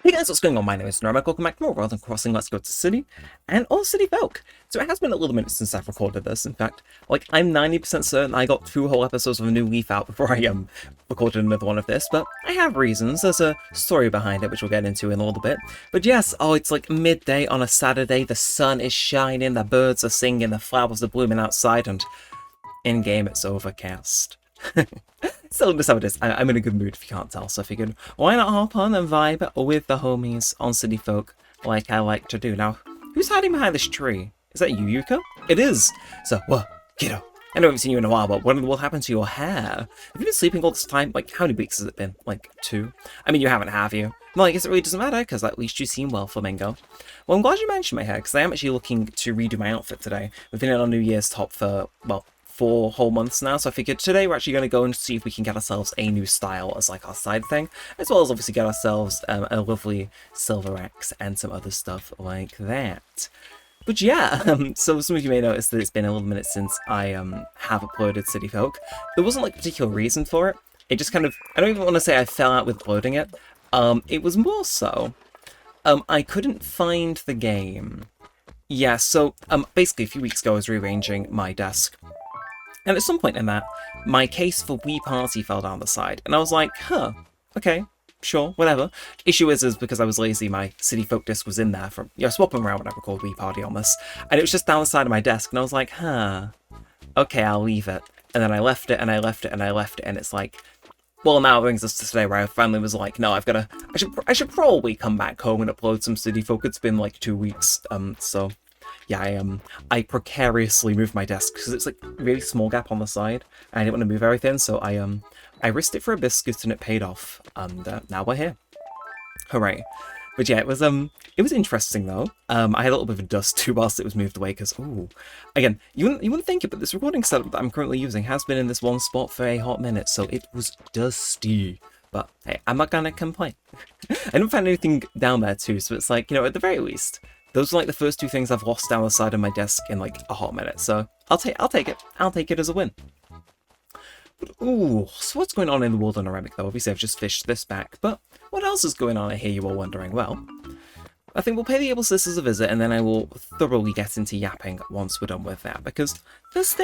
Hey guys, what's going on? My name is Neremik. Welcome back to more Rather Than Crossing Let's Go to City and all City Folk. So it has been a little minute since I've recorded this. In fact, I'm 90% certain I got 2 whole episodes of a new Leaf out before I recorded another one of this, but I have reasons. There's a story behind it, which we'll get into in a little bit. But yes, it's like midday on a Saturday, the sun is shining, the birds are singing, the flowers are blooming outside, and in-game it's overcast. Still, just how it is. I'm in a good mood if you can't tell, so I figured, why not hop on and vibe with the homies on City Folk like I like to do. Now, who's hiding behind this tree? Is that you, Yuka? It is! So, what? Kiddo, I know I haven't seen you in a while, but what in the world happened to your hair? Have you been sleeping all this time? Like, how many weeks has it been? Like, 2? I mean, you haven't, have you? Well, I guess it really doesn't matter, because at least you seem well, Flamingo. Well, I'm glad you mentioned my hair, because I am actually looking to redo my outfit today. We've been in our New Year's top for, well, 4 whole months now, so I figured today we're actually going to go and see if we can get ourselves a new style as like our side thing, as well as obviously get ourselves a lovely silver axe and some other stuff like that. But yeah, so some of you may notice that it's been a little minute since I have uploaded City Folk. There wasn't like a particular reason for it. It just kind of, I don't even want to say I fell out with uploading it. It was more so, I couldn't find the game. Yeah, so basically a few weeks ago I was rearranging my desk. And at some point in that, my case for Wii Party fell down the side, and I was like, huh, okay, sure, whatever. Issue is because I was lazy, my City Folk disc was in there from, swapping around when I recorded Wii Party on this, and it was just down the side of my desk, and I was like, huh, okay, I'll leave it. And then I left it, and I left it, and I left it, and it's like, well, now it brings us to today where I finally was like, no, I should probably come back home and upload some City Folk. It's been like 2 weeks, so... yeah, I precariously moved my desk because it's like a really small gap on the side, and I didn't want to move everything, so I risked it for a biscuit and it paid off, and now we're here. Hooray. But yeah, it was interesting though. I had a little bit of dust too whilst it was moved away because, ooh, again, you wouldn't think it, but this recording setup that I'm currently using has been in this one spot for a hot minute, so it was dusty. But hey, I'm not gonna complain. I didn't find anything down there too, so it's like, at the very least, those are like the first 2 things I've lost down the side of my desk in like a hot minute, so I'll take it. I'll take it as a win. But, ooh, so what's going on in the world of Neremik though? Obviously I've just fished this back, but what else is going on? I hear you all wondering. Well, I think we'll pay the Able Sisters a visit, and then I will thoroughly get into yapping once we're done with that, because there's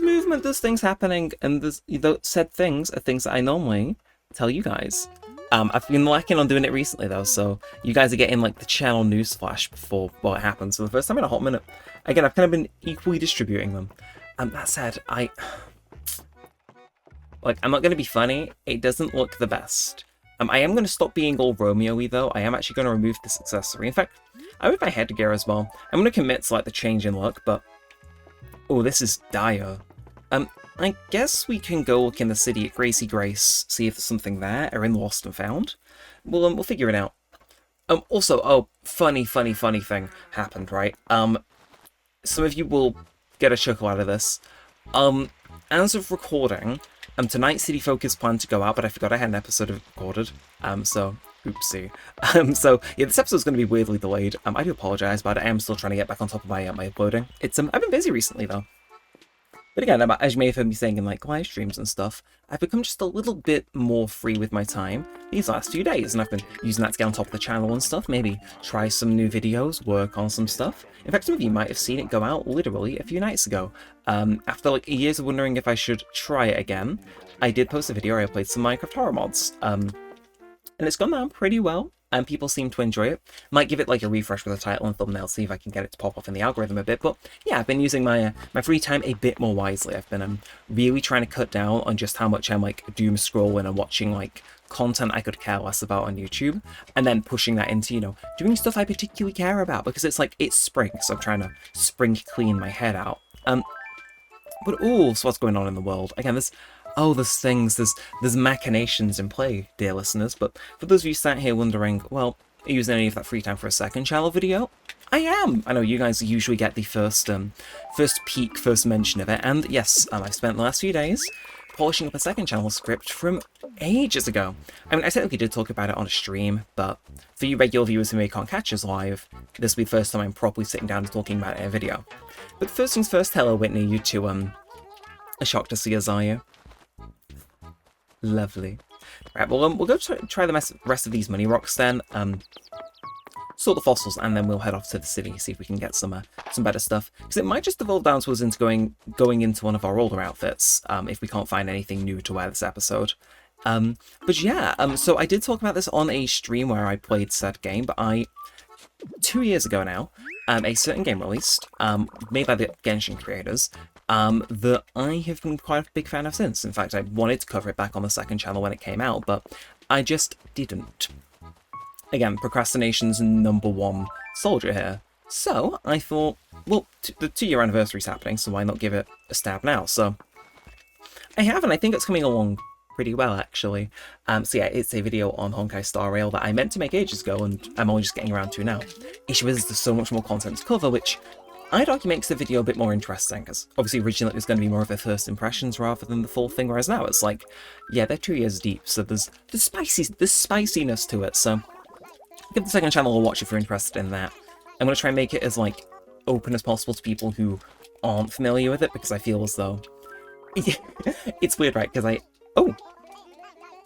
movement, there's things happening, and there's said things are things that I normally tell you guys. I've been lacking on doing it recently though, so you guys are getting like the channel news flash before what happens for the first time in a hot minute. Again, I've kind of been equally distributing them. That said, I'm not going to be funny, it doesn't look the best. I am going to stop being all Romeo-y though. I am actually going to remove this accessory. In fact, I moved my headgear as well. I'm going to commit to like the change in look, but oh, this is dire. I guess we can go look in the city at Gracie Grace, see if there's something there, or in Lost and Found. We'll figure it out. Also, funny thing happened, right? Some of you will get a chuckle out of this. As of recording, tonight City Folk is planned to go out, but I forgot I had an episode recorded, so oopsie. So yeah, this episode's going to be weirdly delayed. I do apologise, but I am still trying to get back on top of my uploading. I've been busy recently though. But again, as you may have heard me saying in like live streams and stuff, I've become just a little bit more free with my time these last few days, and I've been using that to get on top of the channel and stuff, maybe try some new videos, work on some stuff. In fact, some of you might have seen it go out literally a few nights ago. After like years of wondering if I should try it again, I did post a video where I played some Minecraft horror mods, and it's gone down pretty well. And people seem to enjoy it. Might give it like a refresh with a title and thumbnail, see if I can get it to pop off in the algorithm a bit. But yeah, I've been using my free time a bit more wisely. I've been really trying to cut down on just how much I'm like doom scrolling and watching like content I could care less about on YouTube, and then pushing that into doing stuff I particularly care about, because it's like it's spring, so I'm trying to spring clean my head out. But ooh, so what's going on in the world? Again, there's things, there's machinations in play, dear listeners, but for those of you sat here wondering, well, are you using any of that free time for a second channel video? I am! I know you guys usually get the first mention of it, and yes, I've spent the last few days polishing up a second channel script from ages ago. I mean, I technically did talk about it on a stream, but for you regular viewers who may can't catch us live, this will be the first time I'm properly sitting down and talking about it in a video. But first things first, hello Whitney, you two, a shock to see us, are you? Lovely. Right, well, we'll go try the rest of these money rocks then. Sort the fossils, and then we'll head off to the city, see if we can get some better stuff. Because it might just evolve down to us into going into one of our older outfits, if we can't find anything new to wear this episode. But yeah, so I did talk about this on a stream where I played said game, but 2 years ago now, a certain game released, made by the Genshin creators, that I have been quite a big fan of since. In fact, I wanted to cover it back on the second channel when it came out, but I just didn't. Again, procrastination's #1 soldier here. So I thought, well, the 2-year anniversary's happening, so why not give it a stab now? So I have, and I think it's coming along pretty well, actually. So yeah, it's a video on Honkai Star Rail that I meant to make ages ago, and I'm only just getting around to now. Issue is there's so much more content to cover, which I'd argue makes the video a bit more interesting, because obviously originally it was going to be more of a first impressions rather than the full thing, whereas now it's like, yeah, they're 2 years deep, so there's spiciness to it, so give the second channel a watch if you're interested in that. I'm going to try and make it as, like, open as possible to people who aren't familiar with it, because I feel as though... it's weird, right? Because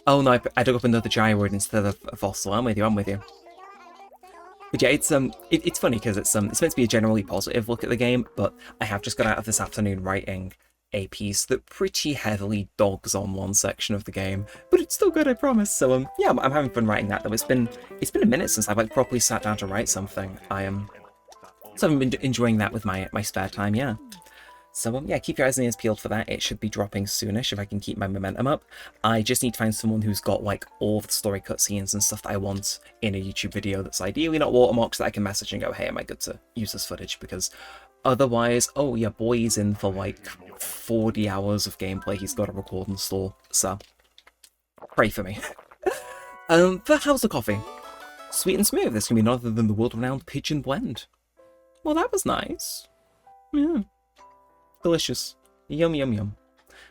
Oh no, I dug up another gyroid instead of a fossil. I'm with you. But yeah, it's funny because it's meant to be a generally positive look at the game, but I have just got out of this afternoon writing a piece that pretty heavily dogs on one section of the game, but it's still good, I promise. So yeah, I'm having fun writing that though. It's been a minute since I've like properly sat down to write something. So I've been enjoying that with my spare time, yeah. So yeah, keep your eyes and ears peeled for that. It should be dropping soonish if I can keep my momentum up. I just need to find someone who's got like all the story cutscenes and stuff that I want in a YouTube video that's ideally not watermarked, so that I can message and go, hey, am I good to use this footage? Because otherwise, oh yeah, boy's in for like 40 hours of gameplay he's got to record and store, so pray for me. But how's the coffee? Sweet and smooth. This can be none other than the world-renowned Pigeon Blend. Well, that was nice. Yeah. Delicious. Yum, yum, yum.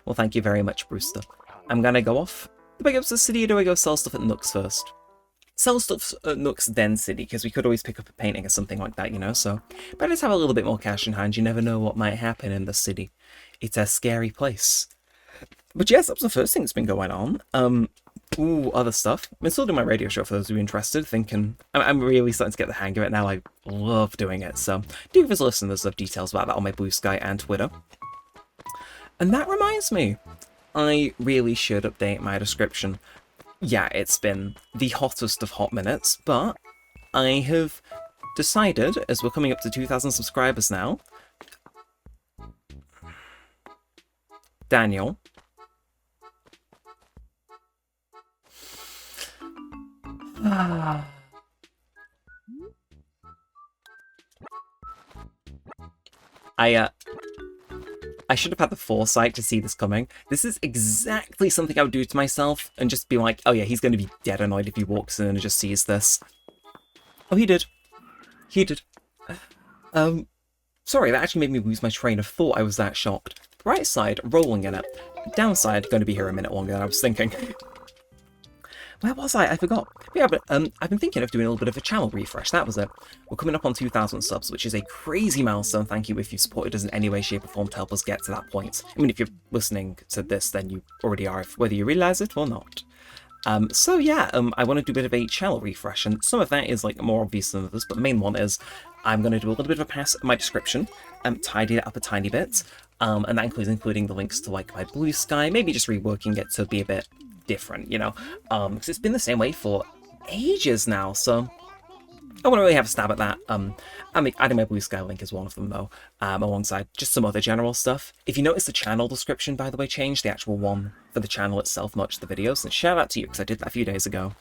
Well, thank you very much, Brewster. I'm gonna go off. Do I go to the city or do I go sell stuff at Nooks first? Sell stuff at Nooks, then city, because we could always pick up a painting or something like that, you know, so... But just have a little bit more cash in hand. You never know what might happen in the city. It's a scary place. But yes, that's the first thing that's been going on. Other stuff. I've been still doing my radio show for those who are interested, thinking... I'm really starting to get the hang of it now. I love doing it, so do give us a listen. There's details about that on my Blue Sky and Twitter. And that reminds me, I really should update my description. Yeah, it's been the hottest of hot minutes, but I have decided, as we're coming up to 2,000 subscribers now, Daniel... I should have had the foresight to see this coming. This is exactly something I would do to myself and just be like, oh yeah, he's going to be dead annoyed if he walks in and just sees this. Oh, he did. He did. Sorry, that actually made me lose my train of thought. I was that shocked. Right side, rolling in it. Downside, going to be here a minute longer than I was thinking. Where was I? I forgot. Yeah, but I've been thinking of doing a little bit of a channel refresh. That was it. We're coming up on 2,000 subs, which is a crazy milestone. Thank you if you supported us in any way, shape, or form to help us get to that point. I mean, if you're listening to this, then you already are, whether you realise it or not. So yeah, I want to do a bit of a channel refresh, and some of that is like more obvious than others, but the main one is I'm going to do a little bit of a pass at my description, tidy it up a tiny bit, and that includes including the links to like my Blue Sky, maybe just reworking it to be a bit different, you know, because it's been the same way for ages now, so I want to really have a stab at that. Adding my Blue Sky link is one of them, though, alongside just some other general stuff. If you notice the channel description, by the way, changed, the actual one for the channel itself, not just the videos, and shout out to you, because I did that a few days ago.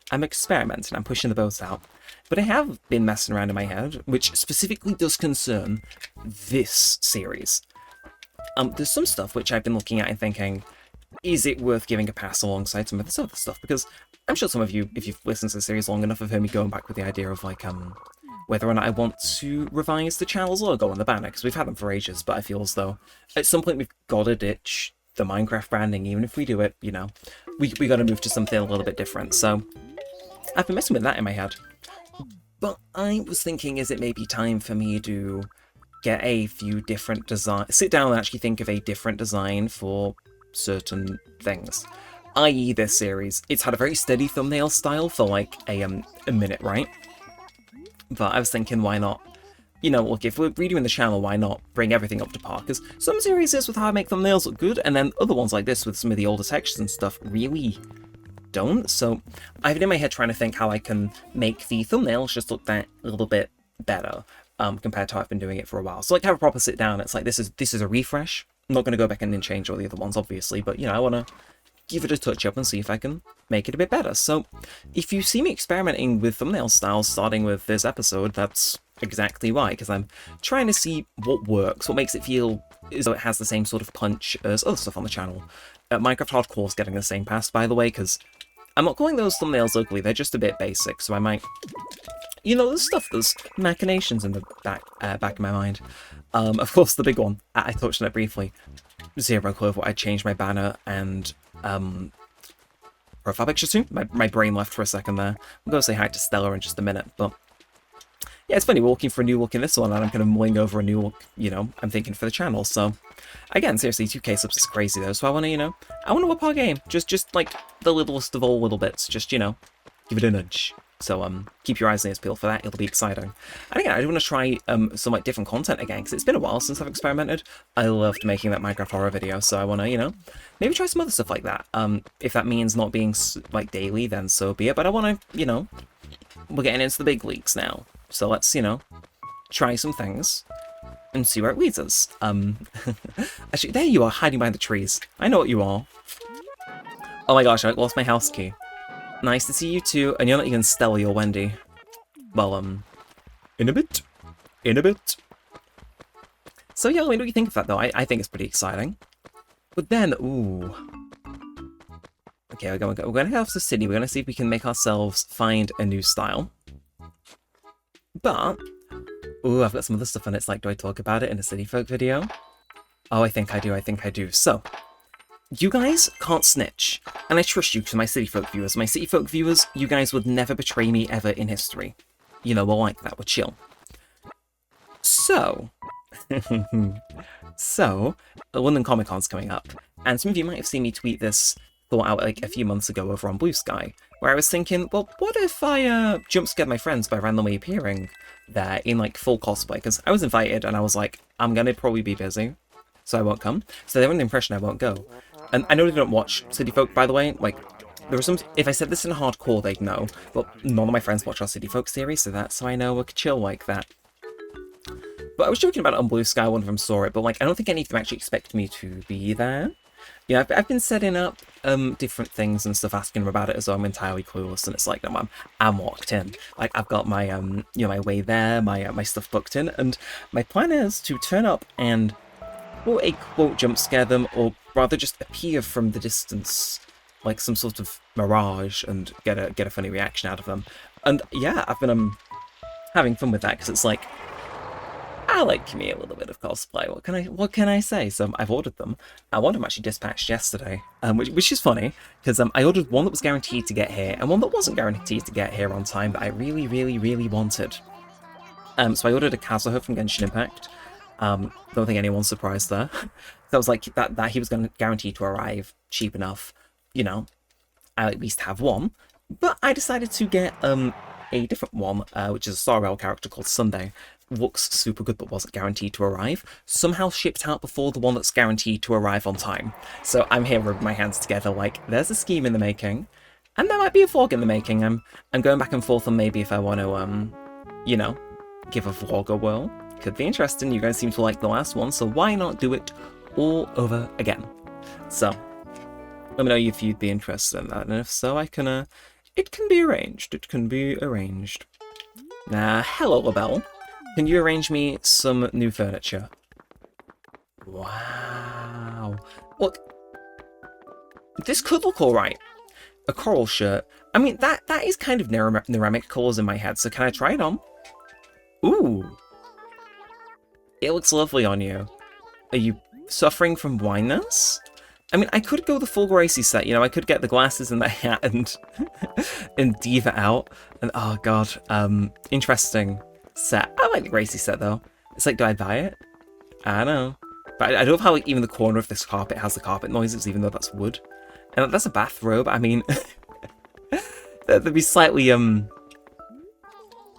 I'm experimenting, I'm pushing the boats out, but I have been messing around in my head, which specifically does concern this series. There's some stuff which I've been looking at and thinking, is it worth giving a pass alongside some of this other stuff? Because I'm sure some of you, if you've listened to the series long enough, have heard me going back with the idea of, like, whether or not I want to revise the channel's logo on the banner, because we've had them for ages, but I feel as though at some point we've got to ditch the Minecraft branding. Even if we do it, you know, we got to move to something a little bit different. So I've been messing with that in my head. But I was thinking, is it maybe time for me to get a few different designs, sit down and actually think of a different design for certain things. i.e. this series. It's had a very steady thumbnail style for like a minute, right? But I was thinking, why not? You know, look, if we're redoing the channel, why not bring everything up to par? Because some series with how I make thumbnails look good, and then other ones like this with some of the older textures and stuff really don't. So I've been in my head trying to think how I can make the thumbnails just look that little bit better compared to how I've been doing it for a while. So like have a proper sit down. It's like this is a refresh. I'm not going to go back in and change all the other ones, obviously, but you know, I want to give it a touch up and see if I can make it a bit better. So if you see me experimenting with thumbnail styles starting with this episode, that's exactly why, because I'm trying to see what works, what makes it feel as though it has the same sort of punch as other stuff on the channel. Minecraft Hardcore is getting the same pass, by the way, because I'm not calling those thumbnails ugly, they're just a bit basic, so I might... You know, there's machinations in the back of my mind. Of course, the big one, I touched on it briefly. Zero clue of what I'd change my banner and profile picture to. My brain left for a second there. I'm going to say hi to Stella in just a minute, but yeah, it's funny, we're looking for a new look in this one, and I'm kind of mulling over a new look, you know, I'm thinking for the channel, so... Again, seriously, 2k subs is crazy though, so I want to, you know, I want to up our game. Just like, the littlest of all little bits, just, you know, give it a nudge. So, keep your eyes and ears peeled for that, it'll be exciting. And again, I do want to try, some, like, different content again, because it's been a while since I've experimented. I loved making that Minecraft horror video, so I want to, you know, maybe try some other stuff like that. If that means not being, like, daily, then so be it, but I want to, you know, we're getting into the big leagues now. So let's, you know, try some things and see where it leads us. Actually, there you are, hiding behind the trees. I know what you are. Oh my gosh, I lost my house key. Nice to see you too, and you're not even Stella or Wendy. Well, in a bit. In a bit. So yeah, what do you think of that though? I think it's pretty exciting. But then, ooh. Okay, we're going to head off to the city. We're going to see if we can make ourselves find a new style. But, ooh, I've got some other stuff on it. It's like, do I talk about it in a City Folk video? Oh, I think I do. So, you guys can't snitch. And I trust you to my City Folk viewers. My City Folk viewers, you guys would never betray me ever in history. You know, we're like that. We're chill. So, London Comic Con's coming up. And some of you might have seen me tweet this thought out like a few months ago over on Blue Sky, where I was thinking, well, what if I jump scared my friends by randomly appearing there in like full cosplay? Because I was invited and I was like, I'm gonna probably be busy, so I won't come. So they were under the impression I won't go. And I know they don't watch City Folk, by the way. Like, there was some. If I said this in hardcore, they'd know. But none of my friends watch our City Folk series, so that's how I know we're chill like that. But I was joking about it on Blue Sky. One of them saw it, but like, I don't think any of them actually expect me to be there. Yeah, I've been setting up different things and stuff, asking them about it as though I'm entirely clueless, and it's like, no, I'm locked in. Like, I've got my you know, my way there, my stuff booked in, and my plan is to turn up and, well, a quote jump scare them, or rather just appear from the distance, like some sort of mirage, and get a funny reaction out of them. And yeah, I've been having fun with that, because it's like, I like me a little bit of cosplay. What can I say? So I've ordered them. One of them actually dispatched yesterday, which is funny because I ordered one that was guaranteed to get here and one that wasn't guaranteed to get here on time that I really, really, really wanted. So I ordered a Kazuha from Genshin Impact. Don't think anyone's surprised there. So I was like that he was going to guarantee to arrive cheap enough. You know, I'll at least have one. But I decided to get a different one, which is a Star Rail character called Sunday. Looks super good but wasn't guaranteed to arrive. Somehow shipped out before the one that's guaranteed to arrive on time. So I'm here rubbing my hands together like, there's a scheme in the making. And there might be a vlog in the making. I'm going back and forth on maybe if I want to, you know, give a vlog a whirl. Could be interesting. You guys seem to like the last one, so why not do it all over again? So, let me know if you'd be interested in that, and if so, I can, it can be arranged. It can be arranged. Hello, LaBelle. Can you arrange me some new furniture? Wow. Look, this could look alright. A coral shirt. I mean, that is kind of Neremik colours in my head, so can I try it on? Ooh. It looks lovely on you. Are you suffering from blindness? I mean, I could go the full Gracie set, you know, I could get the glasses and the hat and and Diva out. And oh god, interesting set. I like the Gracie set though. It's like, do I buy it? I don't know. But I love how like, even the corner of this carpet has the carpet noises, even though that's wood. And that's a bathrobe. I mean, that'd be slightly, yeah,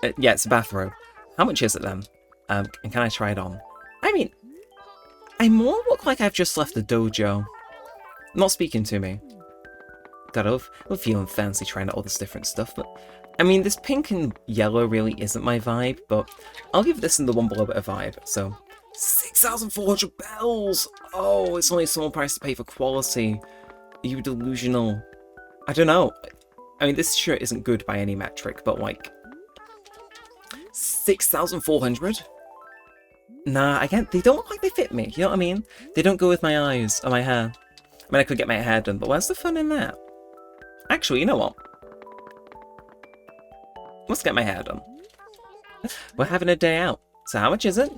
it's a bathrobe. How much is it then? And can I try it on? I mean, I more look like I've just left the dojo. Not speaking to me. God, I'm feeling fancy trying out all this different stuff, but I mean, this pink and yellow really isn't my vibe, but I'll give this and the one below it a vibe. So, 6,400 bells! Oh, it's only a small price to pay for quality. Are you delusional? I don't know. I mean, this shirt isn't good by any metric, but like, 6,400? Nah, again, they don't look like they fit me, you know what I mean? They don't go with my eyes or my hair. I mean, I could get my hair done, but where's the fun in that? Actually, you know what? Let's get my hair done. We're having a day out. So how much is it?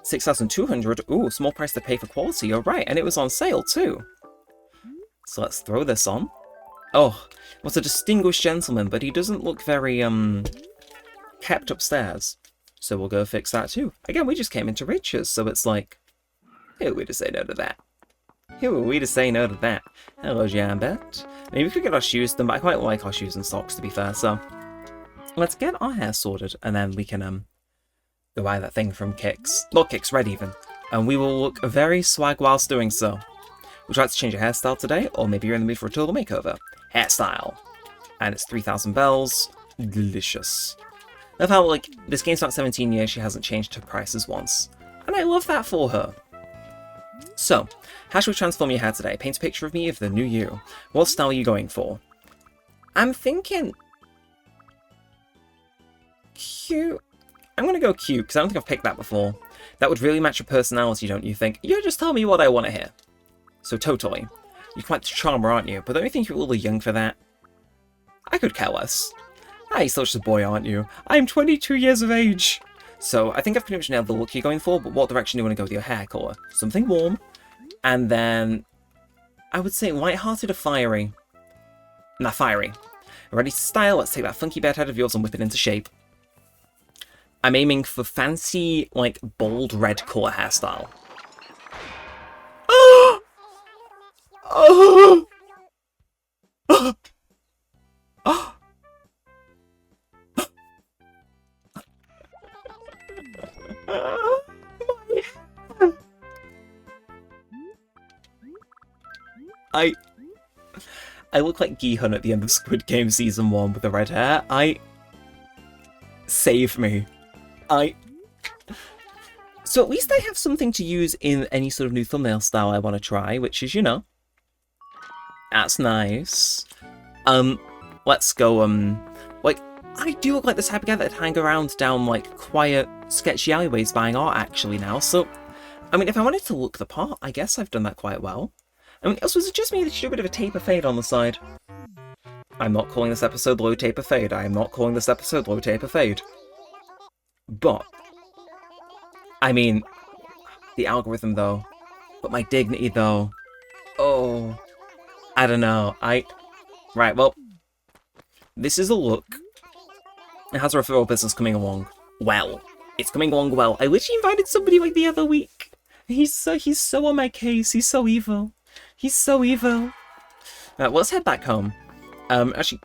6,200. Ooh, small price to pay for quality. You're right, and it was on sale too. So let's throw this on. Oh, what's a distinguished gentleman, but he doesn't look very, kept upstairs. So we'll go fix that too. Again, we just came into Riches, so it's like, who are we to say no to that? Who are we to say no to that? Hello, Jambet. Maybe we could get our shoes done, but I quite like our shoes and socks, to be fair, so let's get our hair sorted, and then we can, go buy that thing from Kix. Not Kix, Red even. And we will look very swag whilst doing so. Would you like to change your hairstyle today, or maybe you're in the mood for a total makeover? Hairstyle. And it's 3,000 bells. Delicious. I love how, like, this game's not 17 years, she hasn't changed her prices once. And I love that for her. So, how should we transform your hair today? Paint a picture of me of the new you. What style are you going for? I'm thinking cute. I'm going to go cute, because I don't think I've picked that before. That would really match your personality, don't you think? You just tell me what I want to hear. So totally. You're quite the charmer, aren't you? But don't you think you're a little young for that? I could care less. Ah, you're such a boy, aren't you? I'm 22 years of age. So I think I've pretty much nailed the look you're going for, but what direction do you want to go with your hair colour? Something warm. And then I would say light-hearted or fiery? Nah, fiery. Ready to style? Let's take that funky bed head of yours and whip it into shape. I'm aiming for fancy, like, bold red colour hairstyle. Oh! Oh! Oh! Oh! I look like Gi-hun at the end of Squid Game Season 1 with the red hair. Save me. So at least I have something to use in any sort of new thumbnail style I want to try, which is, you know... That's nice. Let's go, like, I do look like the type of guy that'd hang around down, like, quiet, sketchy alleyways buying art, actually, now, so... I mean, if I wanted to look the part, I guess I've done that quite well. I mean, also, was it just me that should do a bit of a taper fade on the side? I'm not calling this episode low taper fade. I am not calling this episode low taper fade. But, I mean, the algorithm, though. But my dignity, though. Oh, I don't know. Right, well, this is a look. It has a referral business coming along. Well, it's coming along well. I literally invited somebody like the other week. He's so on my case. He's so evil. He's so evil. Well, let's head back home. Actually,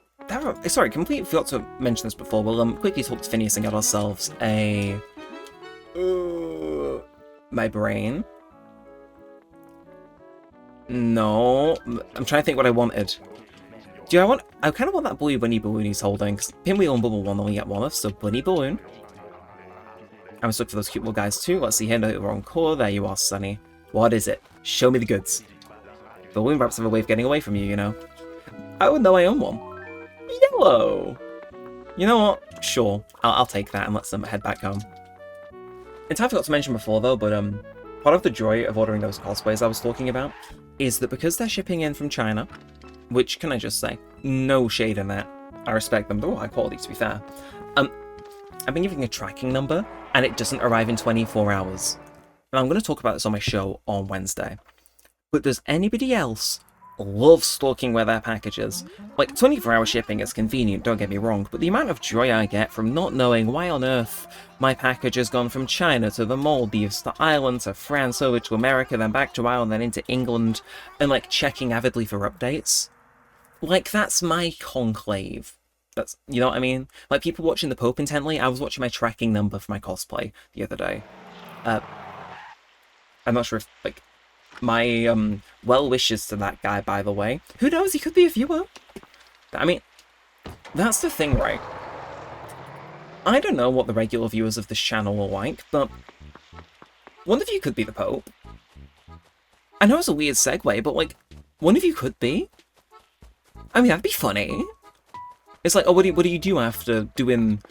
sorry, completely forgot to mention this before. We'll quickly talk to Phineas and get ourselves a... my brain. No. I'm trying to think what I wanted. I kind of want that blue bunny balloon he's holding, because Pinwheel and Bubble 1 only get one of, so bunny balloon. I'm just looking for those cute little guys too. Let's see here, no, the wrong colour. There you are, Sunny. What is it? Show me the goods. Balloon wraps have a way of getting away from you, you know. Oh, no, I own one. Yellow! You know what? Sure. I'll take that and let them head back home. Entirely forgot to mention before, though, but part of the joy of ordering those cosplays I was talking about is that because they're shipping in from China, which, can I just say, no shade in that. I respect them. They're all high quality, to be fair. I've been giving a tracking number, and it doesn't arrive in 24 hours. And I'm going to talk about this on my show on Wednesday. But does anybody else love stalking where their package is. Like, 24-hour shipping is convenient, don't get me wrong, but the amount of joy I get from not knowing why on earth my package has gone from China to the Maldives to Ireland to France over to America, then back to Ireland, then into England, and like checking avidly for updates. Like, that's my conclave. That's, you know what I mean? Like, people watching the Pope intently, I was watching my tracking number for my cosplay the other day. I'm not sure if, like, my, well wishes to that guy, by the way. Who knows, he could be a viewer. I mean, that's the thing, right? I don't know what the regular viewers of this channel are like, but one of you could be the Pope. I know it's a weird segue, but, like, one of you could be. I mean, that'd be funny. It's like, oh, what do you do after doing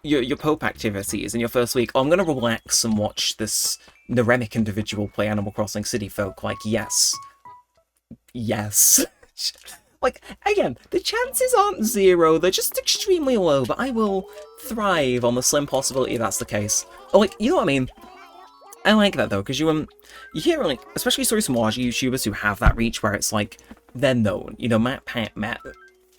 your Pope activities in your first week? Oh, I'm gonna relax and watch this Neremik individual play Animal Crossing City Folk. Like, yes. Yes. Like, again, the chances aren't zero, they're just extremely low, but I will thrive on the slim possibility that's the case. Oh, like, you know what I mean? I like that, though, because you hear, like, especially stories from large YouTubers who have that reach where it's like, they're known. You know, Matt,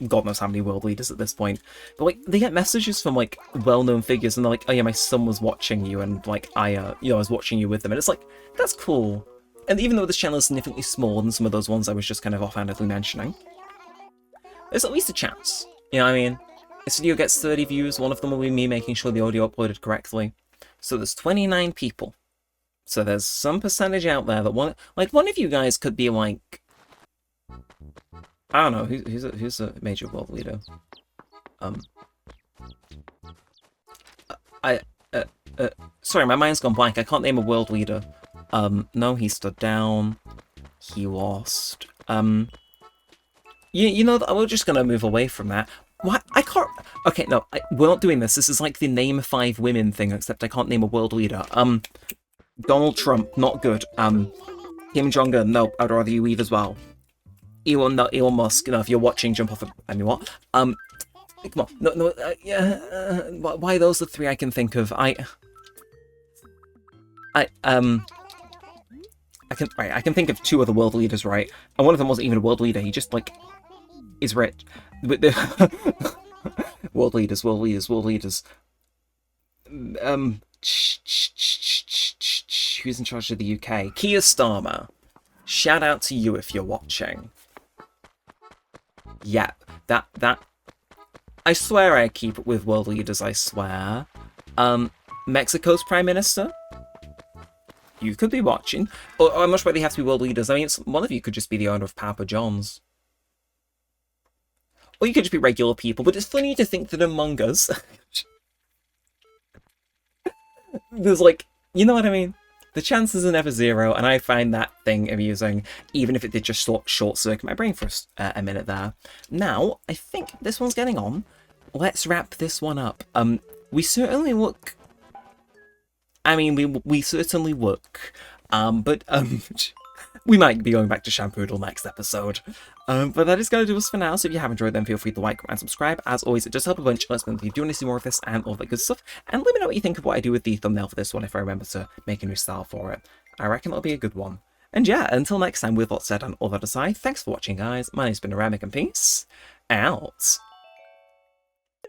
God knows how many world leaders at this point. But, like, they get messages from, like, well-known figures, and they're like, oh yeah, my son was watching you, and, like, I was watching you with them. And it's like, that's cool. And even though this channel is significantly smaller than some of those ones I was just kind of offhandedly mentioning, there's at least a chance. You know what I mean? This video gets 30 views, one of them will be me making sure the audio uploaded correctly. So there's 29 people. So there's some percentage out there that one of you guys could be, like, I don't know, who's a major world leader? Sorry, my mind's gone blank. I can't name a world leader. No, he stood down. He lost. You know, we're just gonna move away from that. What? I can't... Okay, no, we're not doing this. This is like the name 5 women thing, except I can't name a world leader. Donald Trump, not good. Kim Jong-un, no, I'd rather you leave as well. Elon Musk, you know, if you're watching, jump off. I mean, what? Come on, no, yeah. Why those are the 3 I can think of? I can think of 2 other world leaders, right? And one of them wasn't even a world leader. He just, like, is rich. World leaders. Who's in charge of the UK? Keir Starmer. Shout out to you if you're watching. Yeah, that... I swear I keep it with world leaders, I swear. Mexico's Prime Minister? You could be watching. Or I'm not sure they have to be world leaders. I mean, one of you could just be the owner of Papa John's. Or you could just be regular people, but it's funny to think that among us... there's, like, you know what I mean? The chances are never zero, and I find that thing amusing, even if it did just short-circuit my brain for a minute there. Now, I think this one's getting on. Let's wrap this one up. We certainly look... I mean, we certainly look. But we might be going back to Shampoodle next episode. But that is going to do us for now, so if you have enjoyed them, feel free to like, comment, and subscribe. As always, it does help a bunch. Let us know if you do want to see more of this and all that good stuff. And let me know what you think of what I do with the thumbnail for this one, if I remember to make a new style for it. I reckon it'll be a good one. And yeah, until next time, with that said and all that aside, thanks for watching, guys. My name's been Neremik, and peace out.